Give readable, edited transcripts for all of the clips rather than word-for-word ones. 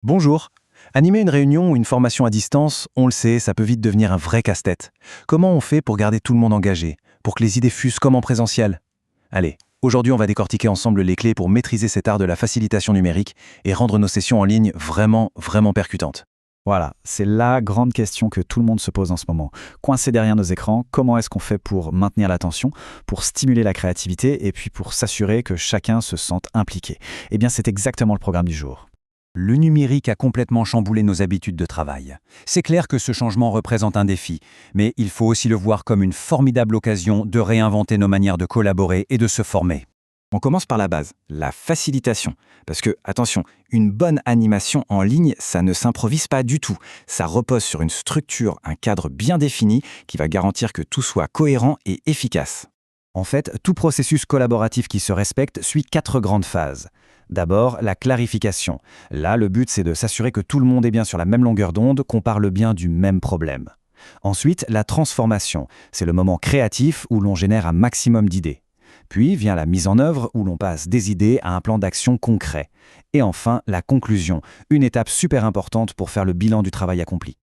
Bonjour. Animer une réunion ou une formation à distance, on le sait, ça peut vite devenir un vrai casse-tête. Comment on fait pour garder tout le monde engagé, pour que les idées fusent comme en présentiel? Allez, aujourd'hui on va décortiquer ensemble les clés pour maîtriser cet art de la facilitation numérique et rendre nos sessions en ligne vraiment percutantes. Voilà, c'est la grande question que tout le monde se pose en ce moment. Coincé derrière nos écrans, comment est-ce qu'on fait pour maintenir l'attention, pour stimuler la créativité et puis pour s'assurer que chacun se sente impliqué? Eh bien, c'est exactement le programme du jour. Le numérique a complètement chamboulé nos habitudes de travail. C'est clair que ce changement représente un défi, mais il faut aussi le voir comme une formidable occasion de réinventer nos manières de collaborer et de se former. On commence par la base, la facilitation. Parce que, attention, une bonne animation en ligne, ça ne s'improvise pas du tout. Ça repose sur une structure, un cadre bien défini qui va garantir que tout soit cohérent et efficace. En fait, tout processus collaboratif qui se respecte suit 4 grandes phases. D'abord, la clarification. Là, le but, c'est de s'assurer que tout le monde est bien sur la même longueur d'onde, qu'on parle bien du même problème. Ensuite, la transformation. C'est le moment créatif où l'on génère un maximum d'idées. Puis vient la mise en œuvre où l'on passe des idées à un plan d'action concret. Et enfin, la conclusion, une étape super importante pour faire le bilan du travail accompli.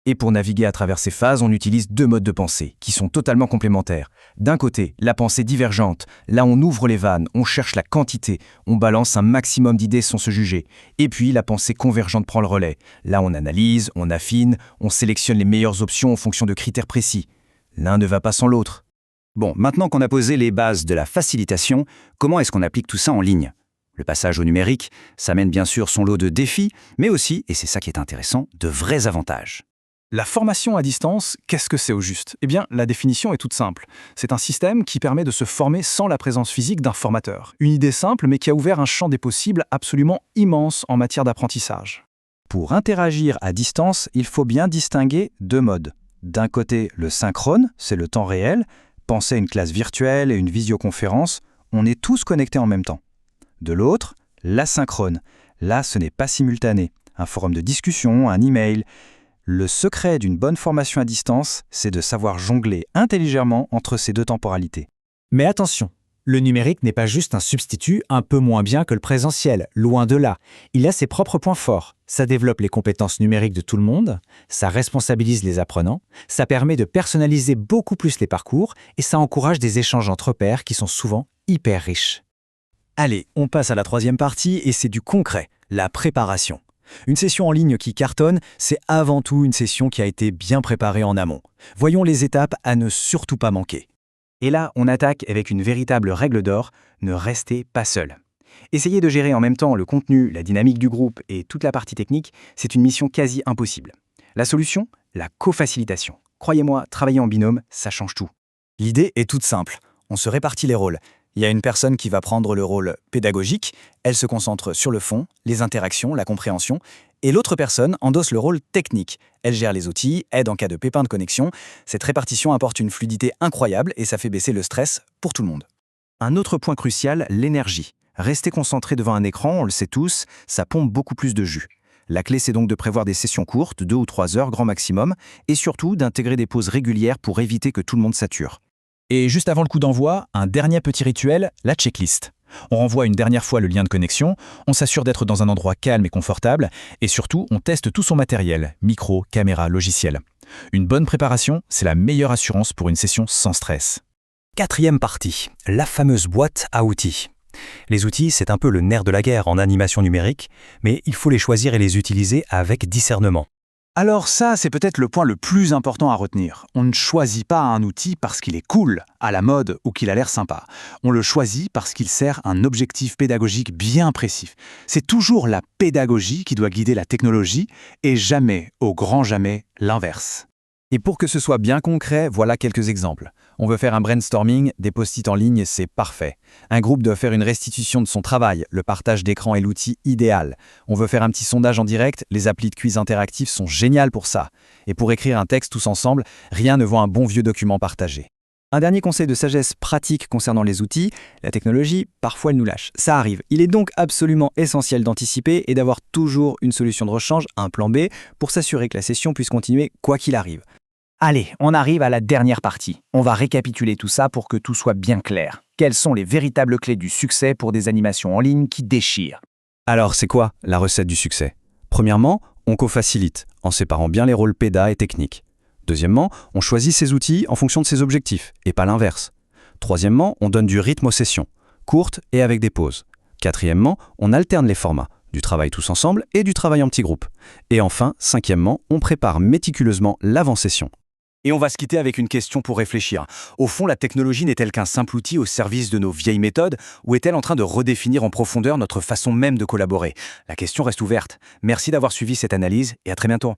Et pour naviguer à travers ces phases, on utilise deux modes de pensée, qui sont totalement complémentaires. D'un côté, la pensée divergente. Là, on ouvre les vannes, on cherche la quantité, on balance un maximum d'idées sans se juger. Et puis, la pensée convergente prend le relais. Là, on analyse, on affine, on sélectionne les meilleures options en fonction de critères précis. L'un ne va pas sans l'autre. Bon, maintenant qu'on a posé les bases de la facilitation, comment est-ce qu'on applique tout ça en ligne? Le passage au numérique, ça mène bien sûr son lot de défis, mais aussi, et c'est ça qui est intéressant, de vrais avantages. La formation à distance, qu'est-ce que c'est au juste? Eh bien, la définition est toute simple. C'est un système qui permet de se former sans la présence physique d'un formateur. Une idée simple, mais qui a ouvert un champ des possibles absolument immense en matière d'apprentissage. Pour interagir à distance, il faut bien distinguer 2 modes. D'un côté, le synchrone, c'est le temps réel. Pensez à une classe virtuelle et une visioconférence, on est tous connectés en même temps. De l'autre, l'asynchrone. Là, ce n'est pas simultané. Un forum de discussion, un email. Le secret d'une bonne formation à distance, c'est de savoir jongler intelligemment entre ces 2 temporalités. Mais attention, le numérique n'est pas juste un substitut un peu moins bien que le présentiel, loin de là. Il a ses propres points forts. Ça développe les compétences numériques de tout le monde, ça responsabilise les apprenants, ça permet de personnaliser beaucoup plus les parcours et ça encourage des échanges entre pairs qui sont souvent hyper riches. Allez, on passe à la troisième partie et c'est du concret, la préparation. Une session en ligne qui cartonne, c'est avant tout une session qui a été bien préparée en amont. Voyons les étapes à ne surtout pas manquer. Et là, on attaque avec une véritable règle d'or, ne restez pas seul. Essayer de gérer en même temps le contenu, la dynamique du groupe et toute la partie technique, c'est une mission quasi impossible. La solution? La co-facilitation. Croyez-moi, travailler en binôme, ça change tout. L'idée est toute simple, on se répartit les rôles. Il y a une personne qui va prendre le rôle pédagogique, elle se concentre sur le fond, les interactions, la compréhension, et l'autre personne endosse le rôle technique. Elle gère les outils, aide en cas de pépin de connexion. Cette répartition apporte une fluidité incroyable et ça fait baisser le stress pour tout le monde. Un autre point crucial, l'énergie. Rester concentré devant un écran, on le sait tous, ça pompe beaucoup plus de jus. La clé, c'est donc de prévoir des sessions courtes, 2 ou 3 heures grand maximum, et surtout d'intégrer des pauses régulières pour éviter que tout le monde sature. Et juste avant le coup d'envoi, un dernier petit rituel, la checklist. On renvoie une dernière fois le lien de connexion, on s'assure d'être dans un endroit calme et confortable, et surtout, on teste tout son matériel, micro, caméra, logiciel. Une bonne préparation, c'est la meilleure assurance pour une session sans stress. Quatrième partie, la fameuse boîte à outils. Les outils, c'est un peu le nerf de la guerre en animation numérique, mais il faut les choisir et les utiliser avec discernement. Alors ça, c'est peut-être le point le plus important à retenir. On ne choisit pas un outil parce qu'il est cool, à la mode ou qu'il a l'air sympa. On le choisit parce qu'il sert un objectif pédagogique bien précis. C'est toujours la pédagogie qui doit guider la technologie et jamais, au grand jamais, l'inverse. Et pour que ce soit bien concret, voilà quelques exemples. On veut faire un brainstorming, des post-it en ligne, c'est parfait. Un groupe doit faire une restitution de son travail, le partage d'écran est l'outil idéal. On veut faire un petit sondage en direct, les applis de quiz interactifs sont géniales pour ça. Et pour écrire un texte tous ensemble, rien ne vaut un bon vieux document partagé. Un dernier conseil de sagesse pratique concernant les outils, la technologie, parfois elle nous lâche. Ça arrive. Il est donc absolument essentiel d'anticiper et d'avoir toujours une solution de rechange, un plan B, pour s'assurer que la session puisse continuer quoi qu'il arrive. Allez, on arrive à la dernière partie. On va récapituler tout ça pour que tout soit bien clair. Quelles sont les véritables clés du succès pour des animations en ligne qui déchirent? Alors, c'est quoi la recette du succès? Premièrement, on co-facilite, en séparant bien les rôles péda et techniques. Deuxièmement, on choisit ses outils en fonction de ses objectifs, et pas l'inverse. Troisièmement, on donne du rythme aux sessions, courtes et avec des pauses. Quatrièmement, on alterne les formats, du travail tous ensemble et du travail en petits groupes. Et enfin, cinquièmement, on prépare méticuleusement l'avant-session. Et on va se quitter avec une question pour réfléchir. Au fond, la technologie n'est-elle qu'un simple outil au service de nos vieilles méthodes ou est-elle en train de redéfinir en profondeur notre façon même de collaborer? La question reste ouverte. Merci d'avoir suivi cette analyse et à très bientôt.